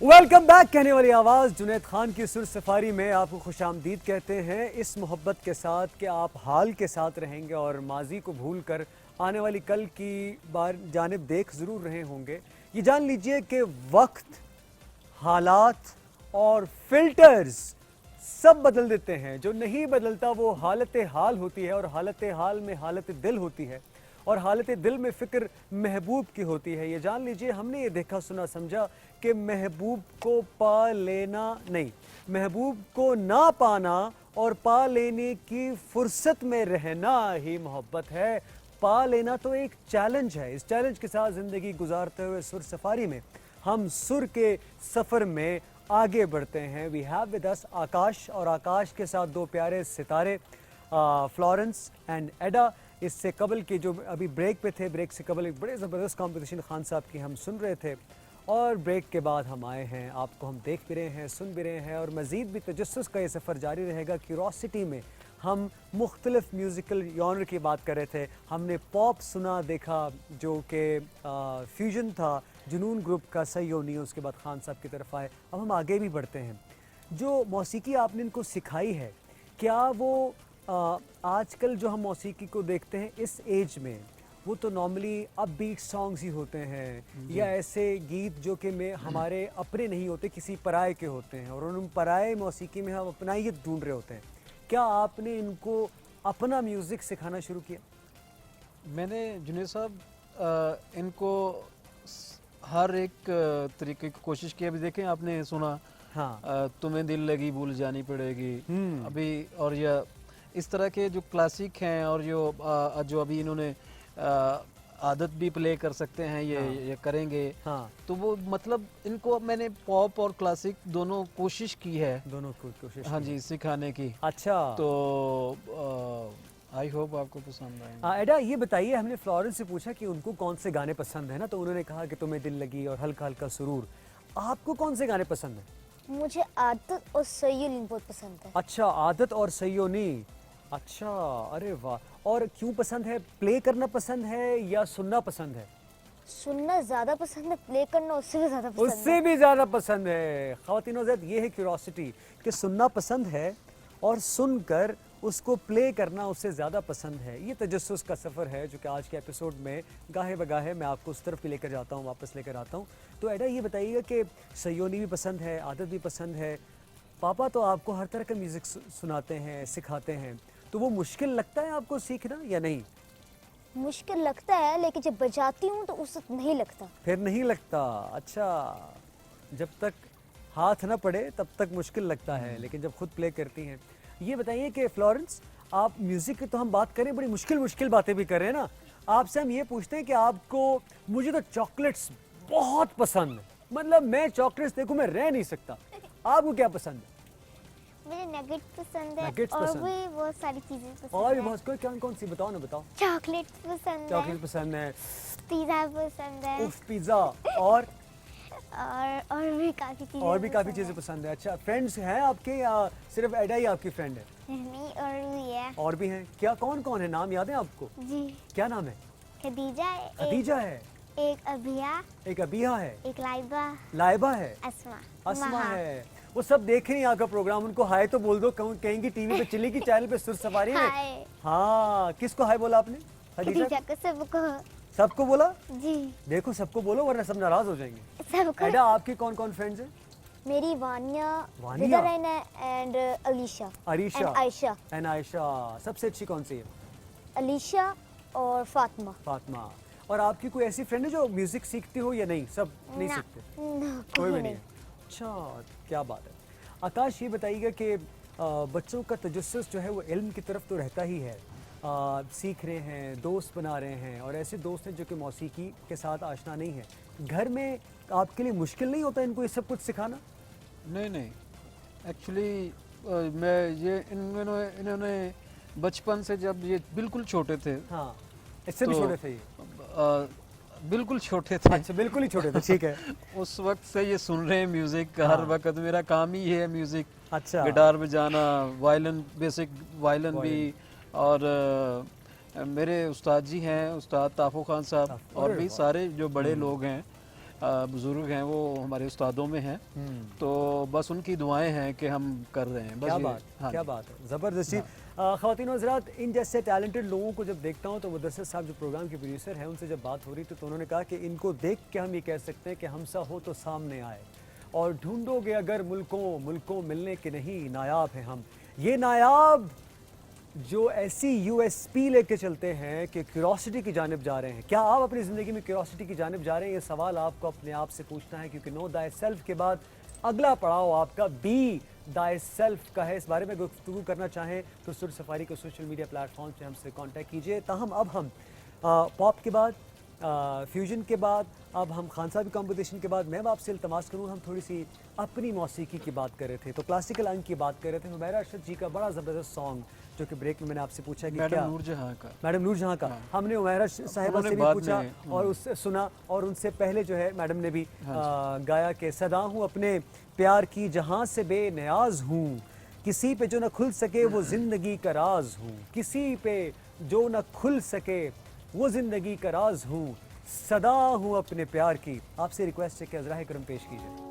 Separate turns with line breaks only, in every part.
Welcome back कहने वाली आवाज़ जुनैद खान की सुर सफारी में आपको खुशामदीद कहते हैं, इस मोहब्बत के साथ कि आप हाल के साथ रहेंगे और माजी को भूल कर आने वाली कल की बार जानिब देख ज़रूर रहे होंगे। ये जान लीजिए कि वक्त, हालात और फिल्टर्स सब बदल देते हैं। जो नहीं बदलता वो हालत हाल होती है, और हालत हाल में हालत दिल होती है, और हालत दिल में फ़िक्र महबूब की होती है। ये जान लीजिए, हमने ये देखा सुना समझा कि महबूब को पा लेना नहीं, महबूब को ना पाना और पा लेने की फुर्सत में रहना ही मोहब्बत है। पा लेना तो एक चैलेंज है। इस चैलेंज के साथ ज़िंदगी गुजारते हुए सुर सफारी में हम सुर के सफ़र में आगे बढ़ते हैं। वी हैव विद अस आकाश, और आकाश के साथ दो प्यारे सितारे फ्लोरेंस एंड एडा। इससे कबल के जो अभी ब्रेक पे थे, ब्रेक से कबल एक बड़े ज़बरदस्त कॉम्पिटिशन खान साहब की हम सुन रहे थे, और ब्रेक के बाद हम आए हैं। आपको हम देख भी रहे हैं, सुन भी रहे हैं, और मज़ीद भी तजस्सुस का ये सफ़र जारी रहेगा। क्यूरोसिटी में हम मुख्तलिफ म्यूज़िकल जॉनर की बात कर रहे थे। हमने पॉप सुना, देखा जो कि फ्यूजन था जुनून ग्रुप का, सही हो नहीं है, उसके बाद खान साहब की तरफ आए। अब हम आगे भी बढ़ते हैं। जो मौसीकी आपने इनको सिखाई है, क्या वो आजकल जो हम मौसीकी को देखते हैं इस एज में, वो तो नॉर्मली अपबीट सॉन्ग्स ही होते हैं, या ऐसे गीत जो कि में हमारे अपने नहीं होते, किसी पराये के होते हैं, और उन पराये मौसीकी में हम अपनाइयत ढूंढ रहे होते हैं। क्या आपने इनको अपना म्यूज़िक सिखाना शुरू किया?
मैंने जुनैद साहब इनको हर एक तरीके की कोशिश की। अभी देखें, आपने सुना
हाँ,
तुम्हें दिल लगी भूल जानी पड़ेगी अभी, और या इस तरह के जो क्लासिक हैं, और जो अभी इन्होंने आदत भी प्ले कर सकते हैं, ये करेंगे। हाँ, तो वो मतलब इनको मैंने पॉप और क्लासिक दोनों कोशिश की है,
दोनों को कोशिश
हाँ जी, सिखाने की।
अच्छा,
तो आई होप आपको पसंद आए।
एडा ये बताइए, हमने फ्लोरेंस से पूछा कि उनको कौन से गाने पसंद है ना, तो उन्होंने कहा कि तुम्हें दिल लगी और हल्का हल्का सुरूर। आपको कौन से गाने पसंद हैं?
मुझे आदत और सयोनी बहुत पसंद है।
अच्छा, आदत और सयोनी। अच्छा, अरे वाह। और क्यों पसंद है? प्ले करना पसंद है या सुनना पसंद है?
सुनना ज़्यादा पसंद है, प्ले करना उससे भी ज़्यादा पसंद है।
उससे भी ज़्यादा पसंद है। ख़वातीनो ज़ात, ये है क्यूरोसिटी कि सुनना पसंद है और सुनकर उसको प्ले करना उससे ज़्यादा पसंद है। ये तजस्सुस का सफ़र है जो कि आज के एपिसोड में गाहे बगाहे मैं आपको उस तरफ भी लेकर जाता हूँ, वापस लेकर आता हूँ। तो एडा ये बताइएगा कि सयोनी भी पसंद है, आदत भी पसंद है, पापा तो आपको हर तरह का म्यूज़िक सुनाते हैं, सिखाते हैं, तो वो मुश्किल लगता है आपको सीखना या नहीं?
मुश्किल लगता है, लेकिन जब बजाती हूँ तो उससे नहीं लगता।
फिर नहीं लगता। अच्छा, जब तक हाथ ना पड़े तब तक मुश्किल लगता है, लेकिन जब खुद प्ले करती हैं। ये बताइए कि फ्लोरेंस, आप म्यूज़िक की तो हम बात करें, बड़ी मुश्किल मुश्किल बातें भी कर रहे हैं ना, आपसे हम ये पूछते हैं कि आपको, मुझे तो चॉकलेट्स बहुत पसंद है, मतलब मैं चॉकलेट्स देखूं मैं रह नहीं सकता, आपको क्या पसंद है?
मुझे नगेट्स पसंद है,
नगेट्स
और
पसंद।
भी बहुत सारी चीजें पसंद
और भी
है।
बहुत, कोई कौन कौन सी बताओ ना, बताओ।
चॉकलेट्स पसंद है,
चॉकलेट पसंद है,
पिज़्ज़ा पसंद है,
उफ पिज़्ज़ा, और
भी काफ़ी चीज़ें,
और भी काफ़ी चीज़ें पसंद है। अच्छा, फ्रेंड्स हैं आपके या सिर्फ एडा ही आपकी फ्रेंड है?
नहीं, और भी है।
और भी हैं? क्या, कौन कौन है, नाम याद है आपको?
जी,
क्या नाम है?
खदीजा है,
खदीजा है,
एक अभिया,
एक अबिया है,
एक लाइबा,
लाइबा है,
अस्मा,
अस्मा है। वो सब देख रही हैं आपका प्रोग्राम, उनको हाय तो बोल दो, कहेंगी टीवी पे चलेगी चैनल पे सुर सवारी में।
हाय।
हाँ, किसको हाय बोला आपने?
खदीजा को, सबको।
सबको बोला?
जी,
देखो सबको बोलो वरना सब नाराज हो जाएंगे।
सबको।
एडा, आपके कौन कौन फ्रेंड्स हैं?
मेरी Vaniya,
Vaniya?
And Alisha,
Arisha
and Ayesha.
And Ayesha. सबसे अच्छी कौन सी है?
अलीशा और फातिमा।
फातिमा। और आपकी कोई ऐसी फ्रेंड है जो म्यूजिक सीखती हो या नहीं? सब नहीं सीखते? कोई भी नहीं है। अच्छा, क्या बात है। आकाश, ये बताइएगा कि बच्चों का तजस्सुस जो है वो इल्म की तरफ तो रहता ही है, सीख रहे हैं, दोस्त बना रहे हैं, और ऐसे दोस्त हैं जो कि मौसीकी के साथ आशना नहीं है। घर में आपके लिए मुश्किल नहीं होता इनको ये सब कुछ सिखाना?
नहीं, एक्चुअली मैं ये इन्होंने बचपन से, जब ये बिल्कुल छोटे थे,
हाँ, इससे भी छोटे थे ये?
बिल्कुल छोटे थे।
अच्छा, बिल्कुल ही छोटे थे, ठीक है।
उस वक्त से ये सुन रहे हैं म्यूजिक। हर वक्त मेरा काम ही है म्यूजिक।
अच्छा,
गिटार बजाना, वायलिन, बेसिक वायलिन भी, और मेरे उस्ताद जी हैं, उस्ताद ताफो खान साहब, और भी सारे जो बड़े लोग हैं, बुज़ुर्ग हैं वो हमारे उस्तादों में हैं, तो बस उनकी दुआएं हैं कि हम कर रहे हैं। बस
क्या
ये-
बात,
हाँ
क्या
जी।
बात है, ज़बरदस्त जी। ख़वातीन और हज़रात, इन जैसे टैलेंटेड लोगों को जब देखता हूँ तो मुदस्सिर साहब जो प्रोग्राम के प्रोड्यूसर हैं उनसे जब बात हो रही तो उन्होंने कहा कि इनको देख के हम ये कह सकते हैं कि हमसा हो तो सामने आए, और ढूंढोगे अगर मुल्कों मुल्कों मिलने के नहीं, नायाब हैं हम। ये नायाब जो ऐसी यूएसपी लेके चलते हैं कि क्यूरोसिटी की जानिब जा रहे हैं। क्या आप अपनी ज़िंदगी में क्यूरोसिटी की जानिब जा रहे हैं? ये सवाल आपको अपने आप से पूछना है, क्योंकि नो दाई सेल्फ के बाद अगला पड़ाव आपका बी दाई सेल्फ का है। इस बारे में गुफ्तगू करना चाहें तो सुर सफारी को सोशल मीडिया प्लेटफॉर्म से हमसे कांटेक्ट कीजिए। ताहम अब हम पॉप के बाद, फ्यूजन के बाद, अब हम खान साहब कंपटीशन के बाद मैं आपसे इल्तमास करूँ हम थोड़ी सी अपनी मौसीकी की बात कर रहे थे, तो क्लासिकल अंग की बात कर रहे थे। हुमैरा अरशद जी का बड़ा ज़बरदस्त सॉन्ग जो कि ब्रेक में मैंने आपसे पूछा कि क्या
मैडम नूरजहां का।
मैडम नूरजहां का हमने हुमैरा साहिबा से भी
बाद
पूछा
में,
और उससे सुना, और उनसे पहले जो है मैडम ने भी गाया कि सदा हूँ अपने प्यार की जहाँ से बेनियाज हूँ, किसी पे जो न खुल सके वो ज़िंदगी का राज हूँ, किसी पे जो न खुल सके वो ज़िंदगी का राज हूँ, सदा हूँ अपने प्यार की। आपसे रिक्वेस्ट है कि अज़राए करम पेश कीजिए।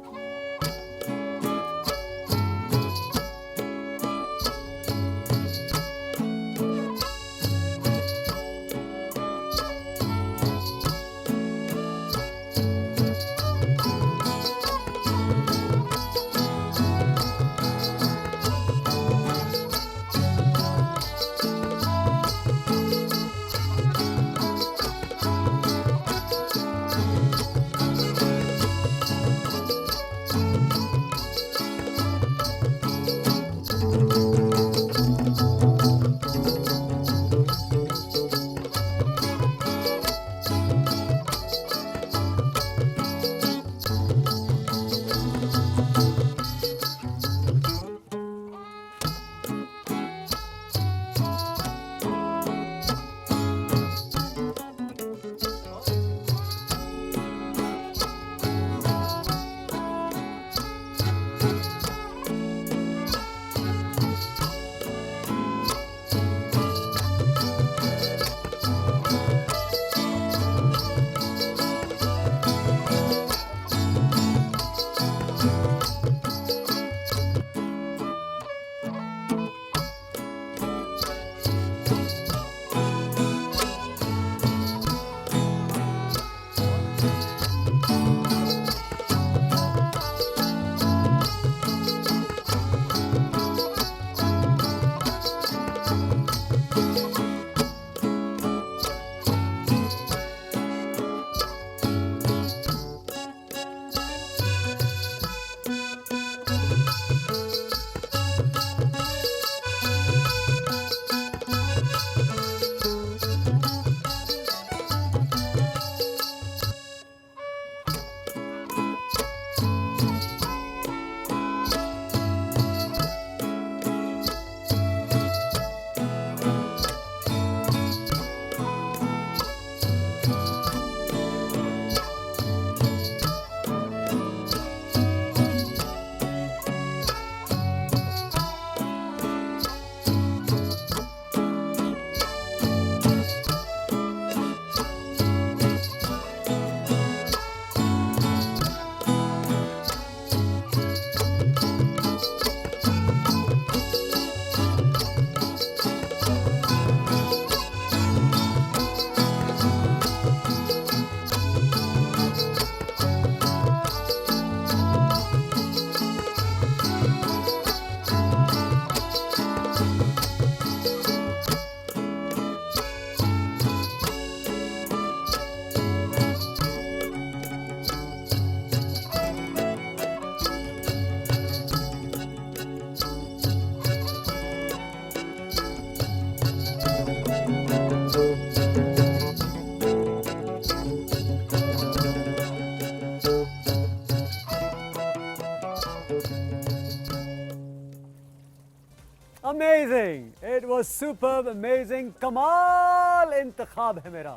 Amazing, it was superb, amazing, कमाल इंतखाब है मेरा।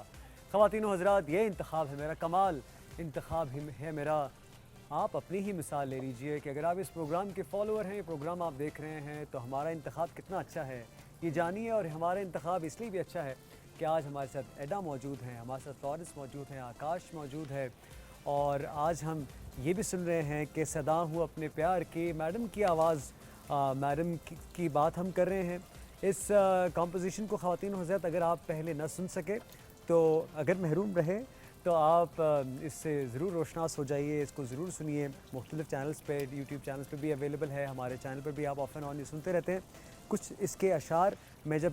ख़वातीनो हज़रात, ये इंतखाब है मेरा, कमाल इंतखाब है मेरा। आप अपनी ही मिसाल ले लीजिए कि अगर आप इस प्रोग्राम के फॉलोअर हैं, ये प्रोग्राम आप देख रहे हैं, तो हमारा इंतखाब कितना अच्छा है ये जानिए। और हमारा इंतखाब इसलिए भी अच्छा है कि आज हमारे साथ एडा मौजूद हैं, हमारे साथ लॉरेंस मौजूद हैं, आकाश मौजूद है, और आज हम ये भी सुन रहे हैं कि सदा हूँ अपने प्यार की, मैडम की आवाज़, मैडम की बात हम कर रहे हैं। इस कॉम्पोजिशन को ख़वातीन और हज़रात अगर आप पहले ना सुन सके तो अगर महरूम रहे तो आप इससे ज़रूर रोशनास हो जाइए, इसको ज़रूर सुनिए। मुख्तलिफ़ चैनल्स पे, यूट्यूब चैनल्स पे भी अवेलेबल है, हमारे चैनल पर भी आप ऑफ एंड ऑन ये सुनते रहते हैं। कुछ इसके अशार मैं जब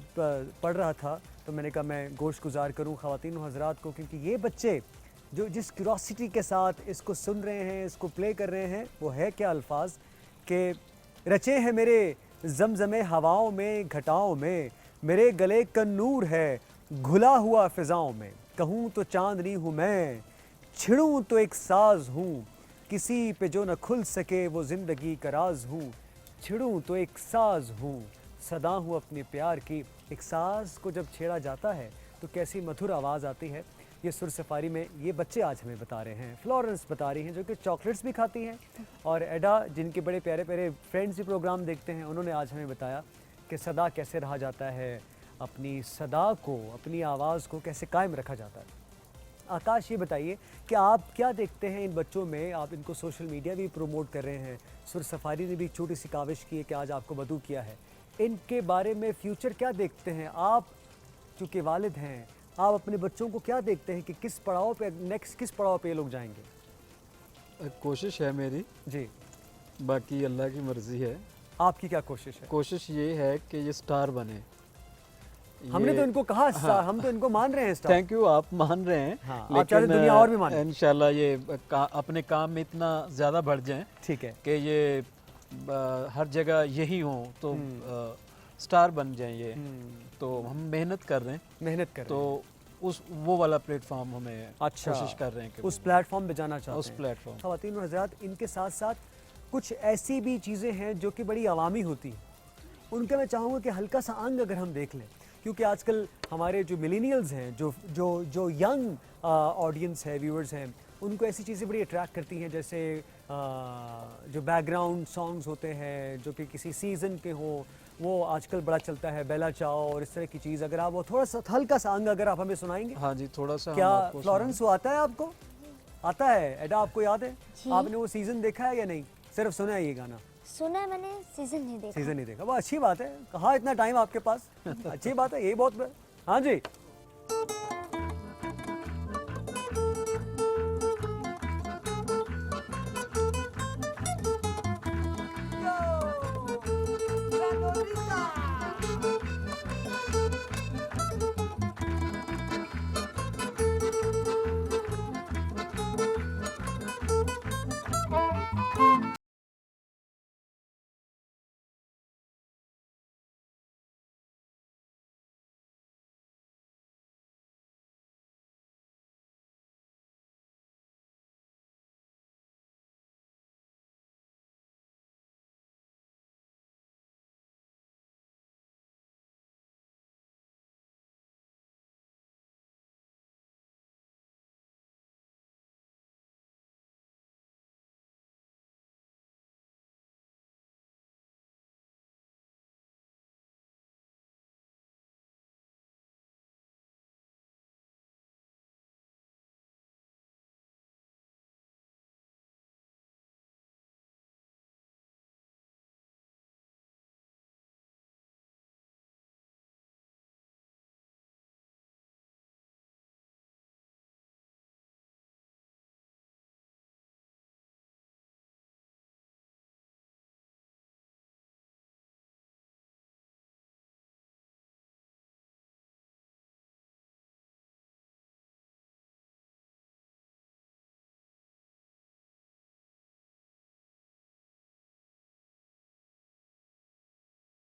पढ़ रहा था तो मैंने कहा मैं गोश गुजार करूँ ख़वातीन और हज़रात को, क्योंकि ये बच्चे जो जिस क्यूरोसिटी के साथ इसको सुन रहे हैं, इसको प्ले कर रहे हैं, वो है क्या अल्फाज के रचे हैं मेरे जमजमे हवाओं में, घटाओं में, मेरे गले का नूर है घुला हुआ फ़िज़ाओं में। कहूँ तो चांदनी हूँ मैं, छिड़ूँ तो एक साज हूँ, किसी पे जो न खुल सके वो ज़िंदगी का राज हूँ। छिड़ूँ तो एक साज हूँ, सदा हूँ अपने प्यार की। एक साज को जब छेड़ा जाता है तो कैसी मधुर आवाज़ आती है। ये सुर सफारी में ये बच्चे आज हमें बता रहे हैं, फ्लोरेंस बता रही हैं जो कि चॉकलेट्स भी खाती हैं, और एडा जिनके बड़े प्यारे प्यारे फ्रेंड्स भी प्रोग्राम देखते हैं, उन्होंने आज हमें बताया कि सदा कैसे रहा जाता है, अपनी सदा को, अपनी आवाज़ को कैसे कायम रखा जाता है। आकाश ये बताइए कि आप क्या देखते हैं इन बच्चों में? आप इनको सोशल मीडिया भी प्रमोट कर रहे हैं, सुर सफारी ने भी एक छोटी सी काविश की है कि आज आपको मदऊ किया है। इनके बारे में फ्यूचर क्या देखते हैं आप, चूँकि वालिद हैं, आप अपने बच्चों को क्या देखते हैं कि किस पड़ाव पे, नेक्स्ट किस पड़ाव पे ये लोग जाएंगे?
कोशिश है मेरी
जी,
बाकी अल्लाह की मर्ज़ी है।
आपकी क्या कोशिश है?
कोशिश ये है कि ये स्टार बने।
हमने तो इनको कहा स्टार, हम तो इनको मान रहे हैं स्टार।
थैंक यू, आप मान रहे हैं।
हाँ, आप चाहते दुनिया और भी माने।
इंशाल्लाह ये अपने काम में इतना ज़्यादा बढ़ जाएं
ठीक है
कि ये हर जगह यही हों तो स्टार बन जाएं ये। तो हम मेहनत कर रहे हैं,
मेहनत कर
तो उस वो वाला प्लेटफॉर्म हमें
अच्छा
कोशिश कर रहे हैं कि
उस प्लेटफॉर्म पे जाना चाहते
उस
हैं।
प्लेटफॉर्म।
ख़वातीन और हज़रात, इनके साथ साथ कुछ ऐसी भी चीज़ें हैं जो कि बड़ी अवामी होती हैं, उनका मैं चाहूँगा कि हल्का सा अंग अगर हम देख लें, क्योंकि आजकल हमारे जो मिलेनियल्स हैं, जो यंग ऑडियंस है, व्यूअर्स हैं, उनको ऐसी चीज़ें बड़ी अट्रैक्ट करती हैं, जैसे जो बैकग्राउंड सॉन्ग्स होते हैं जो कि किसी सीज़न के हों, वो आजकल बड़ा चलता है, बेला चाओ और इस तरह की चीज़। अगर आप वो थोड़ा सा हल्का सा अंग अगर आप हमें सुनाएंगे।
हाँ जी, थोड़ा सा
क्या
हम आपको
फ्लोरेंस वो आता है आपको? आता है एडा, आपको याद है? आपने वो सीज़न देखा है या नहीं? सिर्फ सुना है ये गाना?
सुना है मैंने, सीजन नहीं देखा।
सीज़न नहीं देखा, वो अच्छी बात है। कहाँ इतना टाइम आपके पास? अच्छी बात है, यही बहुत। हाँ जी,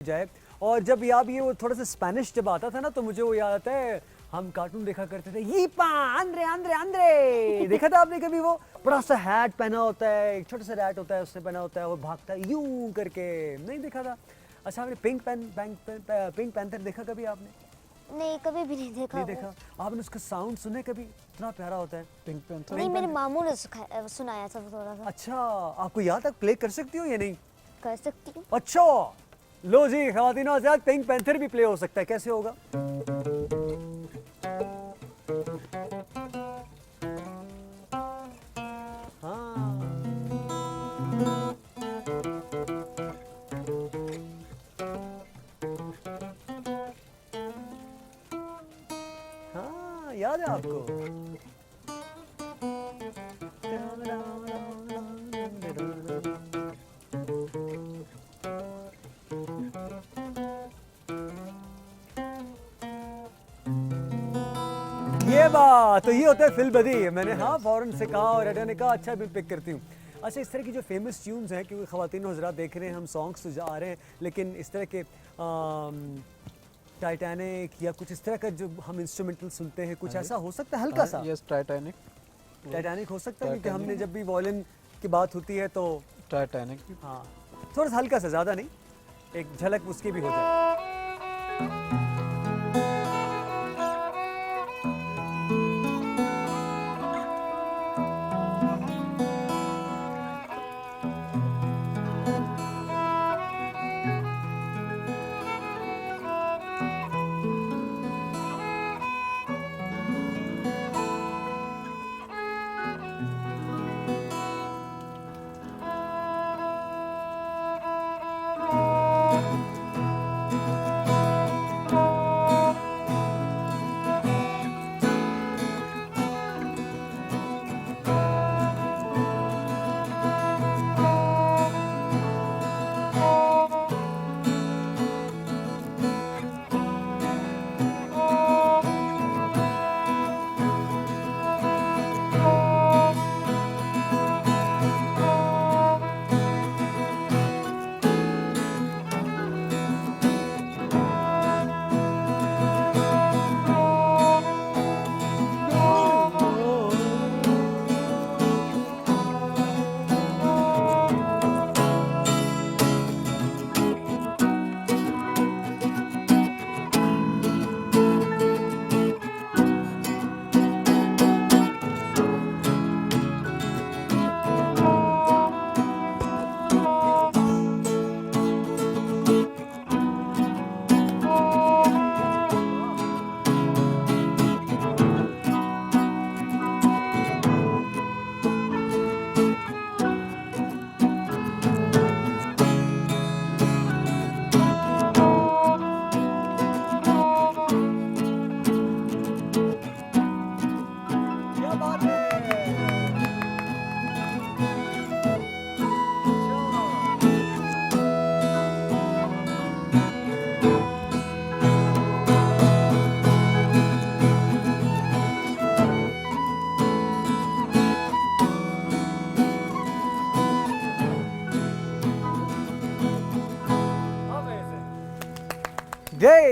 जाए। और जब आप ये वो थोड़ा सा स्पेनिश जब आता था ना, तो मुझे वो याद आता है, हम कार्टून देखा करते थे, ये पा आंद्रे आंद्रे आंद्रे, देखा था आपने कभी? वो बड़ा सा हैट पहना होता है, एक छोटा सा रैट होता है, उसने पहना होता है, वो भागता है यूं करके, नहीं देखा था? अच्छा, आपने पिंक पैंथर देखा कभी आपने?
नहीं, कभी भी नहीं देखा।
नहीं देखा? आपने उसका साउंड सुने कभी? इतना प्यारा होता है।
Pink panther.
नहीं, मेरे मामू ने सुनाया था थोड़ा सा।
अच्छा, आपको याद है? प्ले कर सकती हो या नहीं?
कर सकती हूँ।
अच्छा, लो जी ख़वातीन और हज़रात, पिंक पैंथर भी प्ले हो सकता है। कैसे होगा? याद है आपको? ये बात तो ये होता है फिल बदी। मैंने हाँ फौरन से कहा और एडा ने कहा अच्छा मैं पिक करती हूँ। अच्छा, इस तरह की जो फेमस ट्यून्स हैं, क्योंकि ख़वातीन हज़रात देख रहे हैं हम सॉन्ग्स तो आ रहे हैं, लेकिन इस तरह के टाइटैनिक या कुछ इस तरह का जो हम इंस्ट्रूमेंटल सुनते हैं, कुछ ऐसा हो सकता है हल्का सा?
Yes, Titanic.
टाइटैनिक हो सकता है, क्योंकि हमने जब भी वॉयलिन की बात होती है तो
टाइटैनिक।
हाँ थोड़ा सा हल्का सा, ज़्यादा नहीं, एक झलक उसकी भी हो जाए।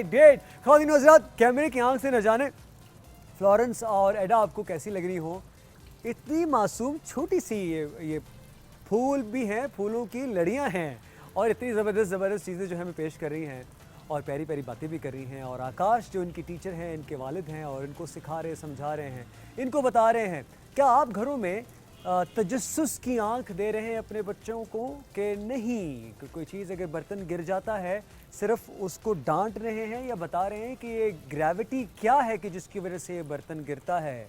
डेट ख़वातीन हज़रात, कैमरे की आंख से न जाने फ्लोरेंस और एडा आपको कैसी लग रही हो। इतनी मासूम छोटी सी ये फूल भी हैं, फूलों की लड़ियां हैं, और इतनी ज़बरदस्त चीज़ें जो हमें पेश कर रही हैं और प्यारी प्यारी बातें भी कर रही हैं। और आकाश जो इनकी टीचर हैं, इनके वालिद हैं, और इनको सिखा रहे, समझा रहे हैं, इनको बता रहे हैं। क्या आप घरों में तजस्सुस की आंख दे रहे हैं अपने बच्चों को कि नहीं, कि कोई चीज़ अगर बर्तन गिर जाता है सिर्फ उसको डांट रहे हैं या बता रहे हैं कि ये ग्रेविटी क्या है कि जिसकी वजह से ये बर्तन गिरता है?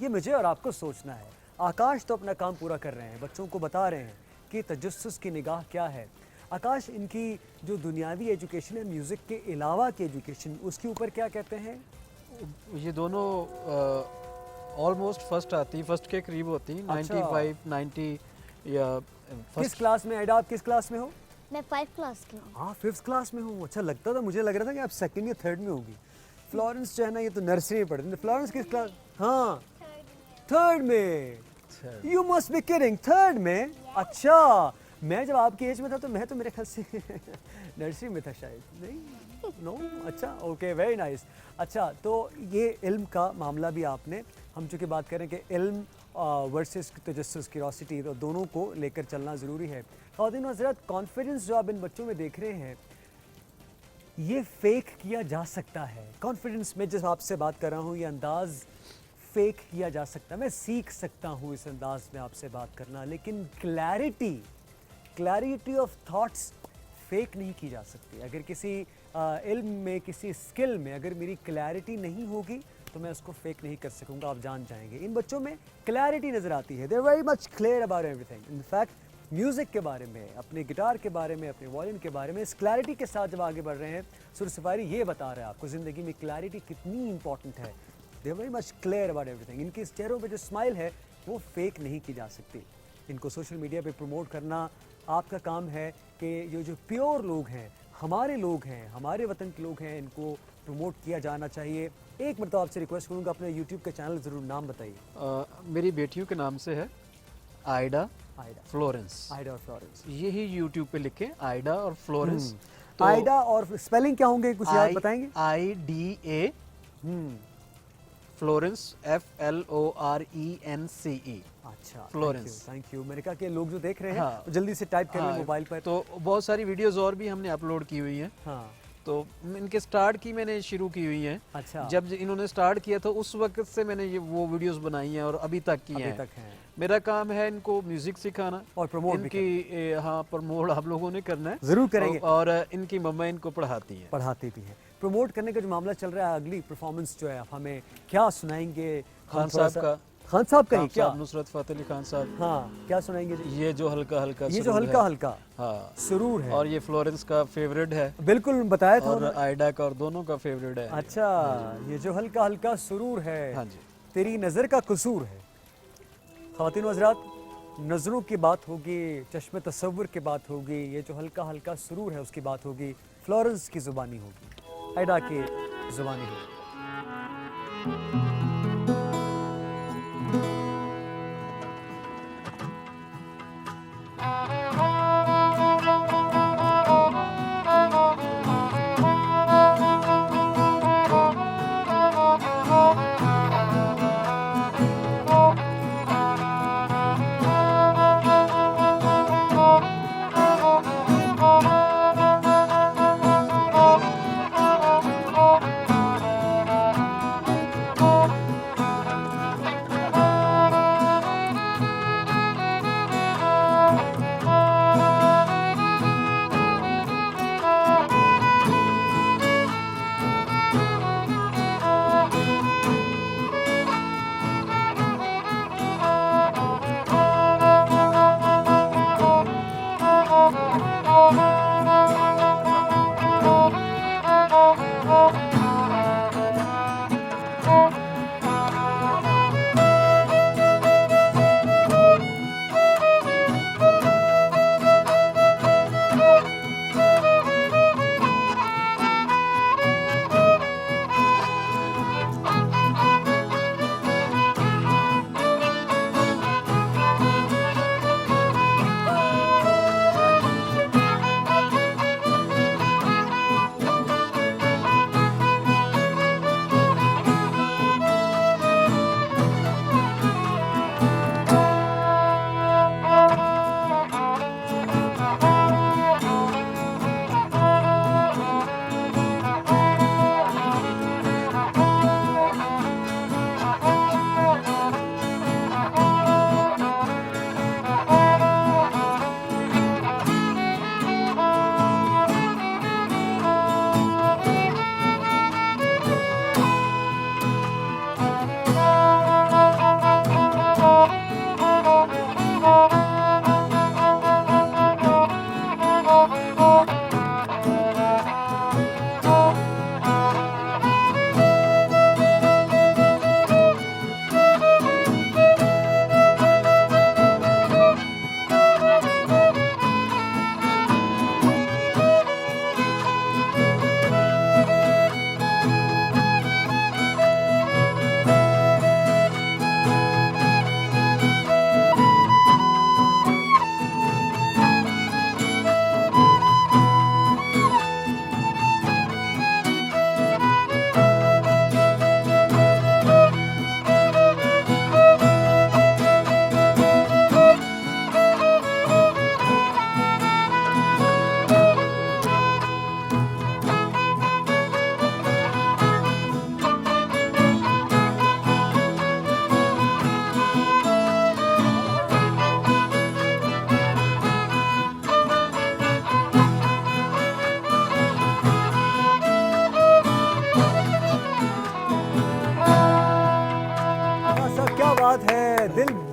ये मुझे और आपको सोचना है। आकाश तो अपना काम पूरा कर रहे हैं, बच्चों को बता रहे हैं कि तजस्सुस की निगाह क्या है। आकाश, इनकी जो दुनियावी एजुकेशन है, म्यूज़िक के अलावा की एजुकेशन, उसके ऊपर क्या कहते हैं?
ये दोनों ऑलमोस्ट फर्स्ट आती, फर्स्ट के करीब होती, 95, 90 या
किस क्लास में? एडा, आप किस क्लास में हो?
मैं 5 क्लास की हूँ।
हाँ 5th क्लास में हूँ। अच्छा, लगता था, मुझे लग रहा था कि आप 2nd या 3rd में होगी। फ्लोरेंस जो है ना, ये तो नर्सरी में पढ़ती है। फ्लोरेंस किस क्लास? हाँ 3rd में। You must be kidding, 3rd में? अच्छा, मैं जब आपकी एज में था तो मैं तो मेरे ख्याल से नर्सरी में था शायद। नहीं, नो, अच्छा, ओके, वेरी नाइस। अच्छा, तो ये इल्म का मामला भी आपने, हम चूँकि बात करें कि इल्म वर्सेस तजस्सुस, क्यूरोसिटी, तो दोनों को लेकर चलना ज़रूरी है। ख़वातीन हज़रात, कॉन्फिडेंस जो आप इन बच्चों में देख रहे हैं, ये फेक किया जा सकता है। कॉन्फिडेंस में जब आपसे बात कर रहा हूँ, ये अंदाज़ फेक किया जा सकता है। मैं सीख सकता हूँ इस अंदाज़ में आपसे बात करना, लेकिन क्लैरिटी ऑफ थॉट्स फेक नहीं की जा सकती। अगर किसी इल्म में, किसी स्किल में अगर मेरी क्लैरिटी नहीं होगी तो मैं उसको फेक नहीं कर सकूंगा, आप जान जाएंगे। इन बच्चों में क्लैरिटी नज़र आती है, they are very much clear about everything. In fact music के बारे में, अपने गिटार के बारे में, अपने वॉल्यूम के बारे में, इस क्लैरिटी के साथ जब आगे बढ़ रहे हैं, सुर सफारी ये बता रहा है आपको ज़िंदगी में क्लैरिटी कितनी इंपॉर्टेंट है। They are very much clear about everything. इनके चेहरों पे जो स्माइल है वो फेक नहीं की जा सकती। इनको सोशल मीडिया पे प्रमोट करना आपका काम है कि ये जो प्योर लोग हैं, हमारे लोग हैं, हमारे वतन के लोग हैं, इनको प्रमोट किया जाना चाहिए। एक मतलब आपसे रिक्वेस्ट करूँगा, अपने यूट्यूब के चैनल ज़रूर नाम बताइए।
मेरी बेटियों के नाम से है आइडा
आइडा
फ्लोरेंस।
आइडा और फ्लोरेंस।
यही यूट्यूब पे लिखें आइडा और फ्लोरेंस।
तो आइडा और स्पेलिंग क्या होंगे, कुछ याद बताएंगे?
IDA Florence FLORENCE।
अच्छा,
फ्लोरेंस।
Thank you. मैंने कहा कि लोग जो देख रहे हैं
हाँ।
वो जल्दी से टाइप कर लें मोबाइल पर।
तो बहुत सारी वीडियोस और भी हमने अपलोड की हुई हैं।
हाँ,
तो इनके स्टार्ट की मैंने शुरू की हुई हैं।
अच्छा।
जब इन्होंने स्टार्ट किया तो उस वक्त से मैंने ये वो वीडियोस बनाई हैं और अभी तक की
अभी
हैं।
तक हैं
मेरा काम है इनको म्यूजिक सिखाना
और प्रमोट भी
इनकी हाँ प्रमोट आप लोगों ने करना है।
जरूर करेंगे।
और इनकी मम्मा इनको पढ़ाती हैं।
पढ़ाते भी हैं। प्रमोट करने का जो मामला चल रहा है, अगली परफॉर्मेंस जो है आप हमें क्या सुनाएंगे?
खान साहब का।
खान साहब का ही
खान
क्या?
साहब, नुसरत फतेह अली खान साहब।
हाँ, क्या सुनाएंगे जी?
ये जो हल्का हल्का
ये जो
सुरूर
हल्का
है।
हल्का
हाँ
सुरूर है।
और ये फ्लोरेंस का फेवरेट है
बिल्कुल बताया था
और
उन्होंने।
आइडा का, और दोनों का फेवरेट है।
अच्छा, ये जो हल्का हल्का सुरूर है,
हाँ जी।
तेरी नज़र का कसूर है। ख़वातीन व हज़रात, नज़रों की बात होगी, चश्मे तसव्वुर की बात होगी, ये जो हल्का हल्का सुरूर है उसकी बात होगी, फ्लोरेंस की ज़ुबानी होगी, आइडा की ज़ुबानी होगी।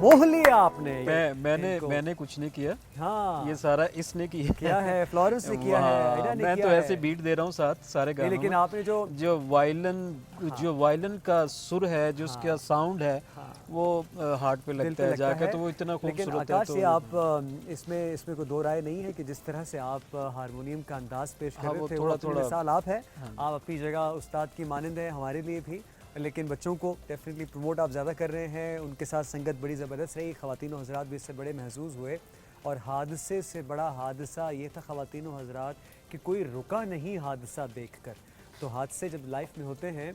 मोह लिया आपने
मैंने कुछ नहीं किया,
हाँ
ये सारा इसने किया
क्या है, फ्लोरेंस ने किया है, आइडा ने
मैं
किया
तो ऐसे
है।
बीट दे रहा हूँ साथ सारे गानों
लेकिन
में।
आपने जो
जो वायलिन का सुर है, जो उसका साउंड है, वो हार्ट पे
दिल
लगता
पे
है
लगता
जाकर,
है।
तो वो इतना
लेकिन
खूबसूरत है।
आकाश
तो
ये आप इसमें कोई दो राय नहीं है कि जिस तरह से आप हारमोनियम का अंदाज पेश कर
हाँ,
रहे
वो
थे, वो
थोड़ा-
अपनी
थोड़ा-
मिसाल आप है। आप अपनी जगह उस्ताद की मानंद है हमारे लिए भी, लेकिन बच्चों को डेफिनेटली प्रमोट आप ज़्यादा कर रहे हैं। उनके साथ संगत बड़ी ज़बरदस्त रही, ख़वातीन और हज़रात भी इससे बड़े महसूस हुए। और हादसे से बड़ा हादसा ये था ख़वातीन और हज़रात कि कोई रुका नहीं हादसा देखकर। तो हादसे जब लाइफ में होते हैं,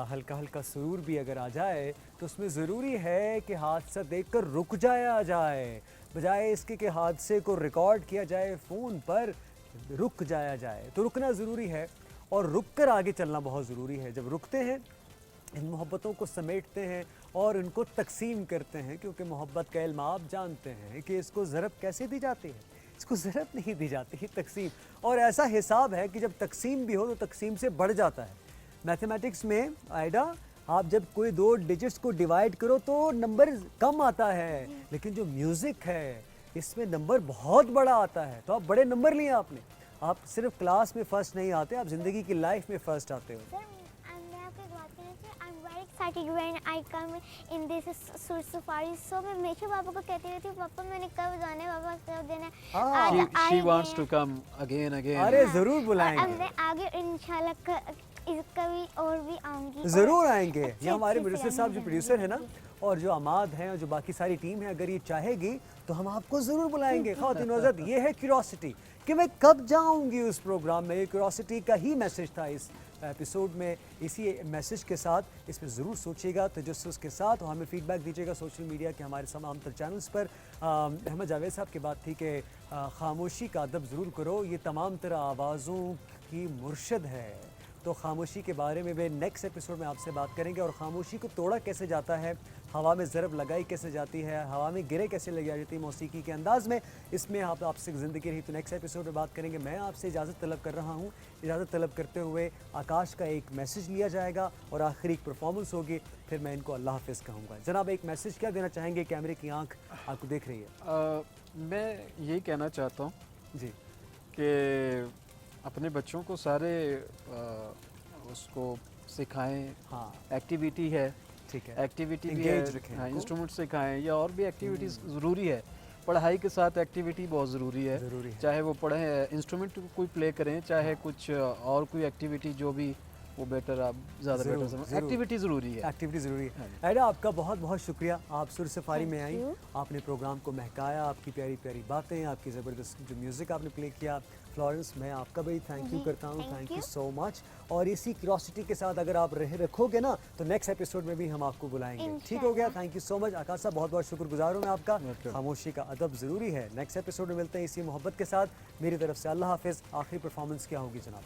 हल्का हल्का सुरूर भी अगर आ जाए तो उसमें ज़रूरी है कि हादसा देखकर रुक जाया जाए, बजाय इसके कि हादसे को रिकॉर्ड किया जाए फ़ोन पर, रुक जाया जाए। तो रुकना ज़रूरी है और रुक कर आगे चलना बहुत ज़रूरी है। जब रुकते हैं, इन मोहब्बतों को समेटते हैं और इनको तकसीम करते हैं, क्योंकि मोहब्बत का इल्म आप जानते हैं कि इसको ज़रब कैसे दी जाती है, इसको ज़रब नहीं दी जाती है, तकसीम। और ऐसा हिसाब है कि जब तकसीम भी हो तो तकसीम से बढ़ जाता है। मैथमेटिक्स में आइडा, आप जब कोई दो डिजिट्स को डिवाइड करो तो नंबर कम आता है, लेकिन जो म्यूज़िक है इसमें नंबर बहुत बड़ा आता है। तो आप बड़े नंबर लिए आपने, आप सिर्फ क्लास में फ़र्स्ट नहीं आते, आप ज़िंदगी की लाइफ में फ़र्स्ट आते हो।
मैं आपको एक बात कहना चाहिए, I am very excited when I come in this सुर सफारी। सो मैं हमेशा पापा को कहती रहती हूँ, पापा मैंने कब जाना है, पापा कब देना है। आज आए
she
हैं।
wants to come again.
अरे ज़रूर
और अब
बुलाएंगे,
मैं आगे इंशाल्लाह कभी और भी आऊँगी।
ज़रूर आएंगे। ये
अच्छे
हमारे
से
प्रोड्यूसर साहब जो
गाने
प्रोड्यूसर है ना, और जो अमाद हैं और जो बाकी सारी टीम है, अगर ये चाहेगी तो हम आपको ज़रूर बुलाएंगे। ख़वातीन और हज़रात, ये है क्यूरोसिटी कि मैं कब जाऊंगी उस प्रोग्राम में। ये क्यूरोसिटी का ही मैसेज था इस एपिसोड में। इसी मैसेज के साथ इस पर ज़रूर सोचिएगा, तजस्सुस के साथ, और हमें फीडबैक दीजिएगा सोशल मीडिया के हमारे तमाम तर चैनल्स पर। अहमद जावेद साहब की बात थी कि खामोशी का अदब ज़रूर करो, ये तमाम तरह आवाज़ों की मुर्शद है। तो खामोशी के बारे में भी नेक्स्ट एपिसोड में आपसे बात करेंगे, और खामोशी को तोड़ा कैसे जाता है, हवा में ज़रब लगाई कैसे जाती है, हवा में गिरे कैसे लगी जाती है मौसीकी के अंदाज़ में। इसमें आपसे ज़िंदगी रही तो नेक्स्ट एपिसोड में बात करेंगे। मैं आपसे इजाज़त तलब कर रहा हूँ। इजाज़त तलब करते हुए आकाश का एक मैसेज लिया जाएगा और आखिरी एक परफॉर्मेंस होगी, फिर मैं इनको अल्लाह हाफ़िज़ कहूँगा। जनाब, एक मैसेज क्या देना चाहेंगे? कैमरे की आँख आपको देख रही है।
मैं यही कहना चाहता हूँ
जी,
कि अपने बच्चों को सारे उसको सिखाएं।
हाँ
एक्टिविटी है,
ठीक है,
एक्टिविटी भी
Engage
है,
रखें
हाँ,
इनको।
इंस्ट्रूमेंट सिखाएं या और भी एक्टिविटीज़ ज़रूरी है। पढ़ाई के साथ एक्टिविटी बहुत ज़रूरी है,
ज़रूरी है।
चाहे वो पढ़ें, इंस्ट्रूमेंट कोई प्ले करें, चाहे कुछ और कोई एक्टिविटी जो भी वो बेटर, आप ज़्यादा
ज़रूर,
बेटर समझ,
ज़रूर।
एक्टिविटी ज़रूरी है।
एक्टिविटी ज़रूरी है।
हाँ।
ऐडा, आपका बहुत बहुत शुक्रिया, आप सुर सफारी में
Thank
आई,
you.
आपने प्रोग्राम को महकाया, आपकी प्यारी प्यारी बातें, आपकी ज़बरदस्त जो म्यूज़िक आपने प्ले किया। फ्लोरेंस, मैं आपका भी थैंक यू
जी,
करता हूँ,
thank
thank you
you.
So much. और इसी क्यूरोसिटी के साथ अगर आप रखोगे ना, तो नेक्स्ट एपिसोड में भी हम आपको बुलाएंगे। ठीक हो गया? थैंक यू सो मच आकाश साहब, बहुत बहुत शुक्रगुजार हूँ मैं आपका।
Welcome.
खामोशी का अदब ज़रूरी है। नेक्स्ट एपिसोड में मिलते हैं इसी मोहब्बत के साथ। मेरी तरफ से अल्लाह हाफिज़। आखिरी परफॉर्मेंस क्या होगी जनाब?